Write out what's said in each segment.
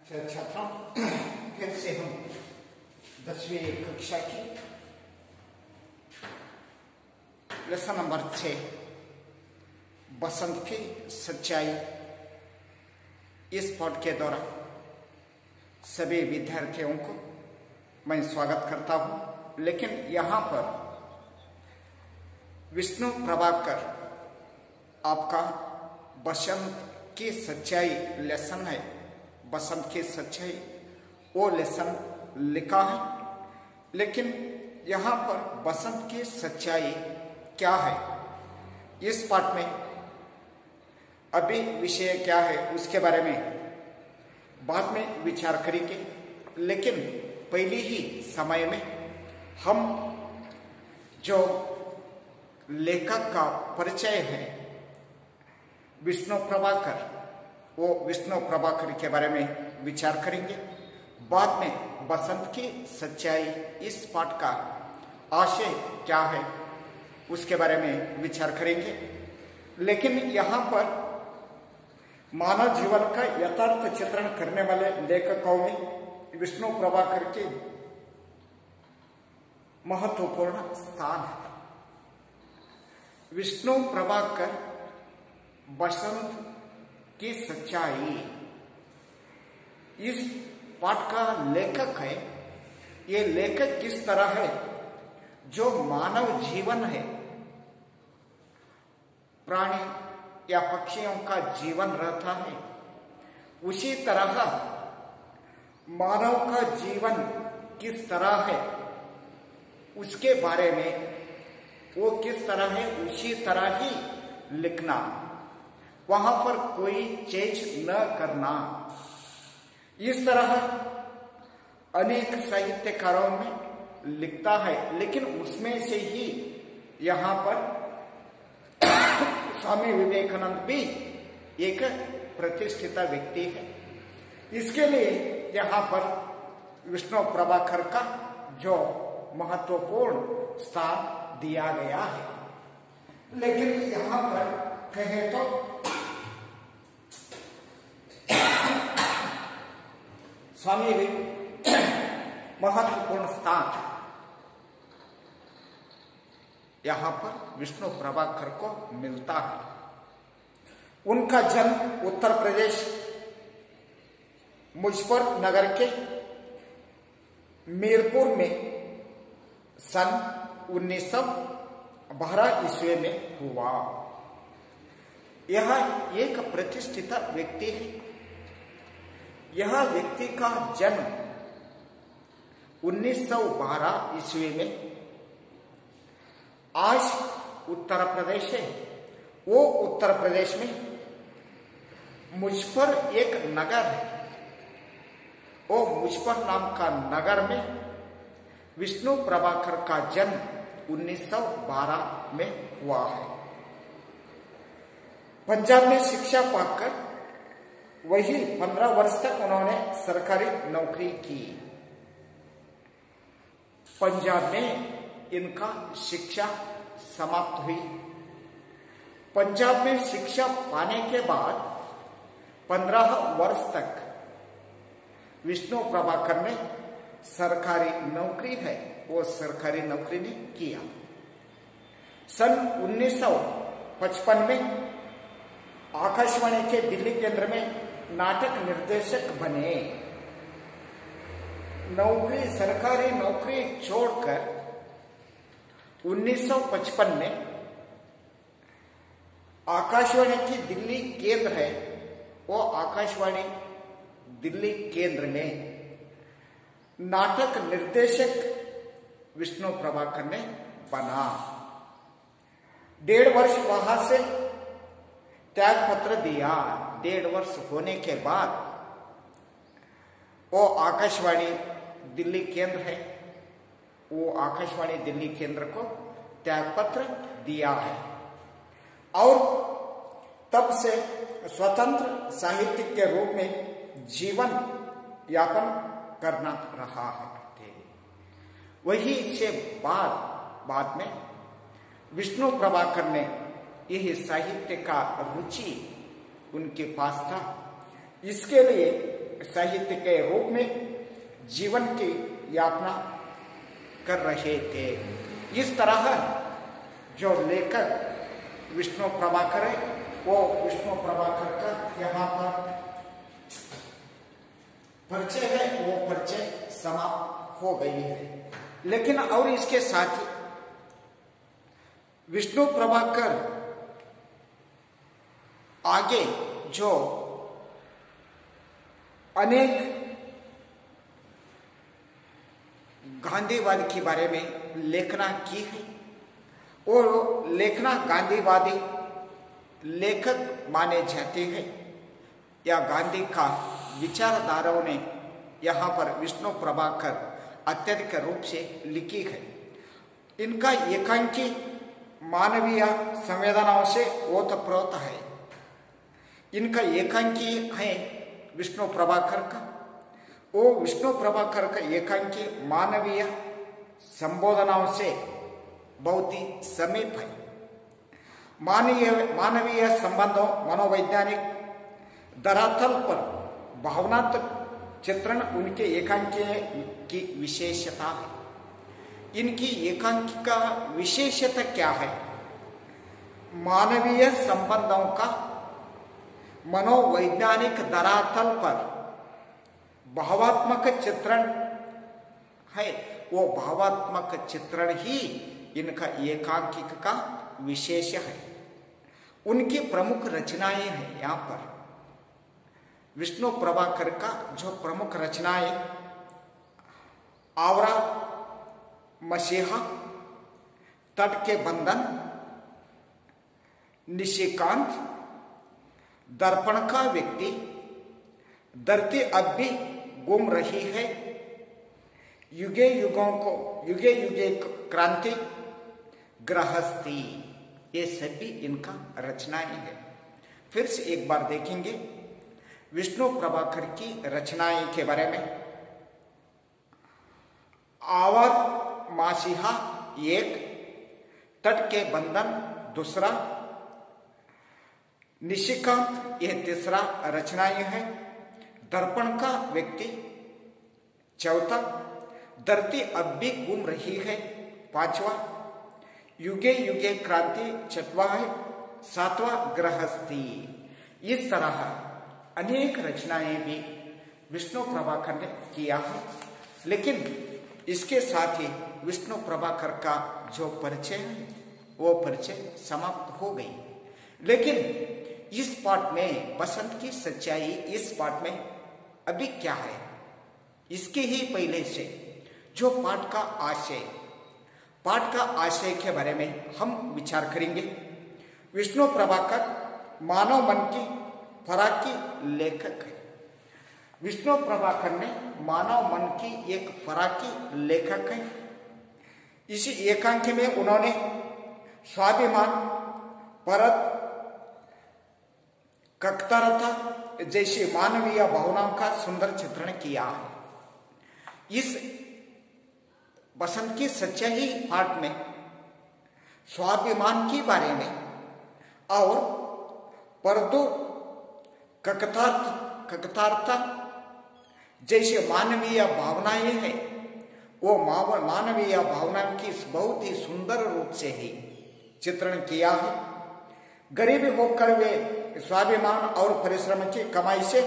छात्रों, फिर से हम 10वीं कक्षा की लेसन नंबर 6 बसंत की सच्चाई इस पाठ के द्वारा सभी विद्यार्थियों को मैं स्वागत करता हूं। लेकिन यहाँ पर विष्णु प्रभाकर आपका बसंत की सच्चाई लेसन है, बसंत की सच्चाई वो लेसन लिखा है। लेकिन यहाँ पर बसंत की सच्चाई क्या है, इस पाठ में अभी विषय क्या है उसके बारे में बाद में विचार करेंगे। लेकिन पहले ही समय में हम जो लेखक का परिचय है विष्णु प्रभाकर, वो विष्णु प्रभाकर के बारे में विचार करेंगे। बाद में बसंत की सच्चाई इस पाठ का आशय क्या है उसके बारे में विचार करेंगे। लेकिन यहाँ पर मानव जीवन का यथार्थ चित्रण करने वाले लेखकों में विष्णु प्रभाकर के महत्वपूर्ण स्थान है। विष्णु प्रभाकर बसंत की सच्चाई इस पाठ का लेखक है। ये लेखक किस तरह है, जो मानव जीवन है, प्राणी या पक्षियों का जीवन रहता है, उसी तरह मानव का जीवन किस तरह है उसके बारे में, वो किस तरह है उसी तरह ही लिखना, वहां पर कोई चेंज न करना। इस तरह अनेक साहित्यकारों में लिखता है। लेकिन उसमें से ही यहाँ पर स्वामी विवेकानंद भी एक प्रतिष्ठित व्यक्ति है। इसके लिए यहाँ पर विष्णु प्रभाकर का जो महत्वपूर्ण स्थान दिया गया है। लेकिन यहाँ पर कहें तो स्वामी महत्वपूर्ण स्थान यहाँ पर विष्णु प्रभाकर को मिलता है। उनका जन्म उत्तर प्रदेश मुजफ्फरनगर के मीरपुर में सन 1912 ईस्वी में हुआ। यह एक प्रतिष्ठित व्यक्ति है। यह व्यक्ति का जन्म 1912 ईस्वी में आज उत्तर प्रदेश है, वो उत्तर प्रदेश में मुजफ्फर एक नगर है, वो मुजफ्फर नाम का नगर में विष्णु प्रभाकर का जन्म 1912 में हुआ है। पंजाब में शिक्षा पाकर वही 15 वर्ष तक उन्होंने सरकारी नौकरी की। पंजाब में इनका शिक्षा समाप्त हुई। पंजाब में शिक्षा पाने के बाद 15 वर्ष तक विष्णु प्रभाकर ने सरकारी नौकरी है वो सरकारी नौकरी ने किया। सन 1955 में आकाशवाणी के दिल्ली केंद्र में नाटक निर्देशक बने। नौकरी, सरकारी नौकरी छोड़कर 1955 में आकाशवाणी की दिल्ली केंद्र है, वो आकाशवाणी दिल्ली केंद्र में नाटक निर्देशक विष्णु प्रभाकर ने बना। 1.5 वर्ष वहां से त्याग पत्र दिया। 1.5 वर्ष होने के बाद वो आकाशवाणी दिल्ली केंद्र है, वो आकाशवाणी दिल्ली केंद्र को त्यागपत्र दिया है और तब से स्वतंत्र साहित्यिक के रूप में जीवन यापन करना रहा है। वही से बाद में विष्णु प्रभाकर ने यही साहित्य का रुचि उनके पास था। इसके लिए साहित्य के रूप में जीवन की यापना कर रहे थे। इस तरह जो लेखक विष्णु प्रभाकर है, वो विष्णु प्रभाकर का यहाँ पर परिचय है, वो परिचय समाप्त हो गई है। लेकिन और इसके साथ ही विष्णु प्रभाकर आगे जो अनेक गांधीवाद के बारे में लेखना की है, और लेखना गांधीवादी लेखक माने जाते हैं, या गांधी का विचारधाराओं ने यहाँ पर विष्णु प्रभाकर अत्यधिक रूप से लिखी है। इनका एकांकी मानवीय संवेदनाओं से ओतप्रोत है। इनका एकांकी है विष्णु प्रभाकर का, वो विष्णु प्रभाकर का एकांकी मानवीय संबोधनाओं से बहुत ही समीप है। मानवीय संबंधों, मनोवैज्ञानिक धरातल पर भावनात्मक चित्रण उनके एकांकी की विशेषता है। इनकी एकांकी का विशेषता क्या है? मानवीय संबंधों का मनोवैज्ञानिक धरातल पर भावात्मक चित्रण है। वो भावात्मक चित्रण ही इनका एकांकिक का विशेष है। उनकी प्रमुख रचनाएं हैं। यहाँ पर विष्णु प्रभाकर का जो प्रमुख रचनाएं आवरा मसीहा, तट के बंधन, निशिकांत, दर्पण का व्यक्ति, धरती अब भी गुम रही है, युगे युगे क्रांति, गृहस्थी, ये सभी इनका रचनाएं हैं। फिर से एक बार देखेंगे विष्णु प्रभाकर की रचनाएं के बारे में। आवर मासीहा एक, तट के बंधन दूसरा, निशिकांत यह तीसरा रचनाएं है, दर्पण का व्यक्ति चौथा, धरती अब भी घूम रही है पांचवा, युगे युगे क्रांति छठवा है, सातवां गृहस्थी। इस तरह अनेक रचनाएं भी विष्णु प्रभाकर ने किया है। लेकिन इसके साथ ही विष्णु प्रभाकर का जो परिचय है वो परिचय समाप्त हो गई। लेकिन इस पाठ में बसंत की सच्चाई, इस पाठ में अभी क्या है, इसके ही पहले से जो पाठ का आशय के बारे में हम विचार करेंगे। विष्णु प्रभाकर मानव मन की फराकी लेखक है। विष्णु प्रभाकर ने मानव मन की एक फराकी लेखक है। इसी एकांकी में उन्होंने स्वाभिमान, परत, ककतरता जैसी मानवीय भावनाओं का सुंदर चित्रण किया है। इस बसंत की सच्चाई पाठ में स्वाभिमान के बारे में और परदो ककतारता जैसे मानवीय भावनाएं हैं, वो मानवीय भावनाओं की बहुत ही सुंदर रूप से ही चित्रण किया है। गरीब होकर वे स्वाभिमान और परिश्रम की कमाई से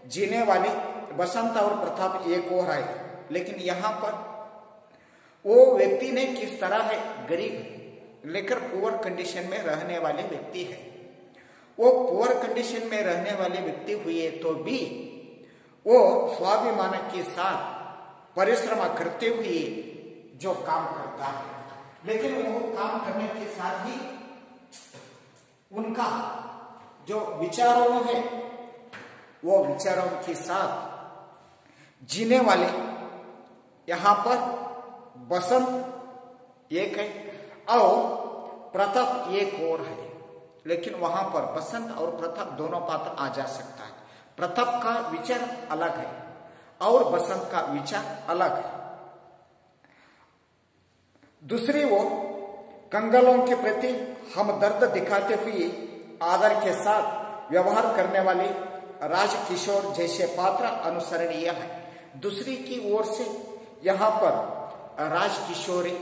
जीने वाले बसंत और प्रताप एक और आए। लेकिन यहाँ पर वो व्यक्ति ने किस तरह है, गरीब लेकर पुअर कंडीशन में रहने वाले व्यक्ति है। वो पुअर कंडीशन में रहने वाले व्यक्ति हुए तो भी वो स्वाभिमान के साथ परिश्रम करते हुए जो काम करता है, लेकिन वो काम करने के साथ ही उनका जो विचारों है वो विचारों के साथ जीने वाले यहाँ पर बसंत एक है और प्रताप एक और है। लेकिन वहां पर बसंत और प्रताप दोनों पात्र आ जा सकता है। प्रताप का विचार अलग है और बसंत का विचार अलग है। दूसरी वो कंगालों के प्रति हम दर्द दिखाते हुए आदर के साथ व्यवहार करने वाली राजकिशोर जैसे पात्र अनुसरणीय है। दूसरी की ओर से यहाँ पर राजकिशोरी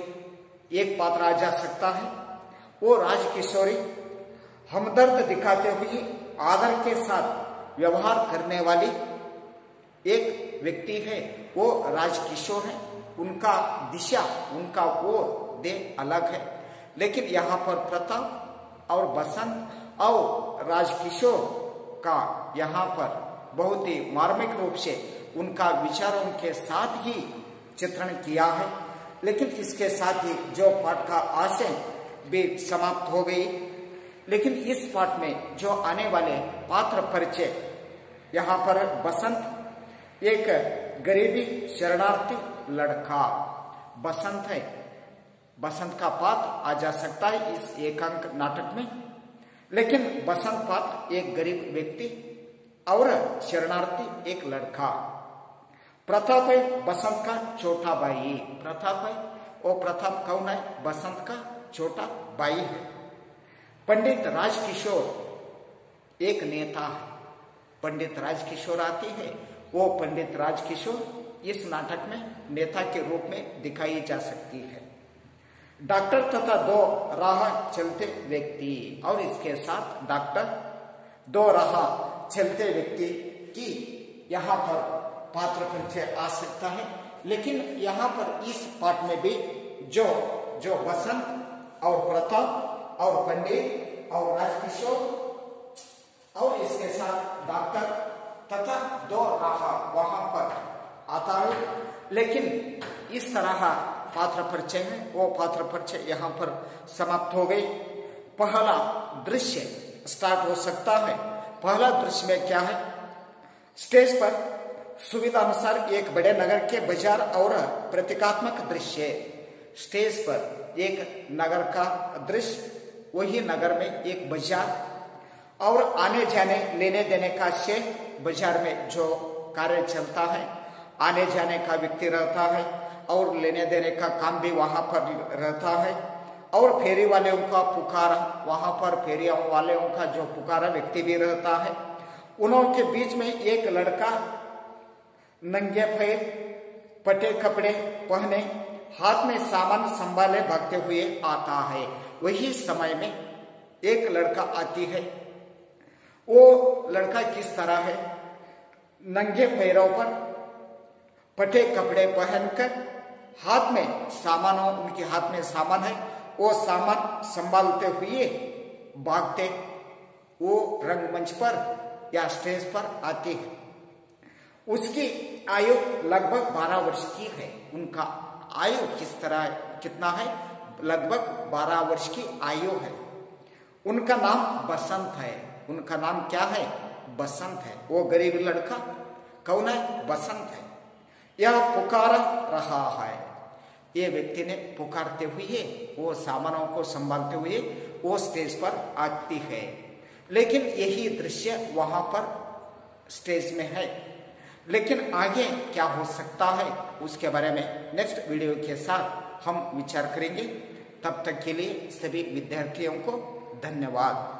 एक पात्र आ जा सकता है। वो राजकिशोरी हमदर्द दिखाते हुए आदर के साथ व्यवहार करने वाली एक व्यक्ति है, वो राजकिशोर है। उनका दिशा, उनका वो देह अलग है। लेकिन यहाँ पर प्रताप और बसंत और राजकिशोर का यहाँ पर बहुत ही मार्मिक रूप से उनका विचारों के साथ ही चित्रण किया है। लेकिन इसके साथ ही जो पाठ का आशय भी समाप्त हो गई। लेकिन इस पाठ में जो आने वाले पात्र परिचय, यहाँ पर बसंत एक गरीबी शरणार्थी लड़का बसंत है। बसंत का पात्र आ जा सकता है इस एकांक नाटक में। लेकिन बसंत पात्र एक गरीब व्यक्ति और शरणार्थी एक लड़का। प्रताप है बसंत का छोटा भाई। प्रताप है, वो प्रताप कौन है? बसंत का छोटा भाई है। पंडित राजकिशोर एक नेता है। पंडित राजकिशोर आती है, वो पंडित राजकिशोर इस नाटक में नेता के रूप में दिखाई जा सकती है। डॉक्टर तथा दो राह चलते व्यक्ति, और इसके साथ डॉक्टर दो राह चलते व्यक्ति की यहाँ पर पात्र परिचय आ सकता है। लेकिन यहाँ पर इस पाठ में भी जो बसंत और प्रताप और पंडित और राजकिशोर और इसके साथ डॉक्टर तथा दो राह वहां पर आता है। लेकिन इस तरह पात्र परिचय है, वो पात्र परिचय यहाँ पर समाप्त हो गई। पहला दृश्य स्टार्ट हो सकता है। पहला दृश्य में क्या है? स्टेज पर सुविधा अनुसार एक बड़े नगर के बाजार और प्रतीकात्मक दृश्य। स्टेज पर एक नगर का दृश्य, वही नगर में एक बाजार और आने जाने लेने देने का शेयर, बाजार में जो कार्य चलता है, आने जाने का व्यक्ति रहता है और लेने देने का काम भी वहां पर रहता है। और फेरी वाले का पुकारा, वहां पर फेरी वाले का जो पुकारा व्यक्ति भी रहता है। उन्हों के बीच में एक लड़का नंगे पैर, पटे कपड़े पहने, हाथ में सामान संभाले भागते हुए आता है। वही समय में एक लड़का आती है। वो लड़का किस तरह है? नंगे पैरों पर पटे कपड़े पहनकर, हाथ में सामानों, उनके हाथ में सामान है, वो सामान संभालते हुए भागते वो रंगमंच पर या स्टेज पर आती है। उसकी आयु लगभग 12 वर्ष की है। उनका आयु किस तरह, कितना है? लगभग 12 वर्ष की आयु है। उनका नाम बसंत है। उनका नाम क्या है? बसंत है। वो गरीब लड़का कौन है? बसंत है। यह पुकार रहा है। ये व्यक्ति ने पुकारते हुए, वो सामानों को संभालते हुए वो स्टेज पर आती है। लेकिन यही दृश्य वहां पर स्टेज में है। लेकिन आगे क्या हो सकता है उसके बारे में नेक्स्ट वीडियो के साथ हम विचार करेंगे। तब तक के लिए सभी विद्यार्थियों को धन्यवाद।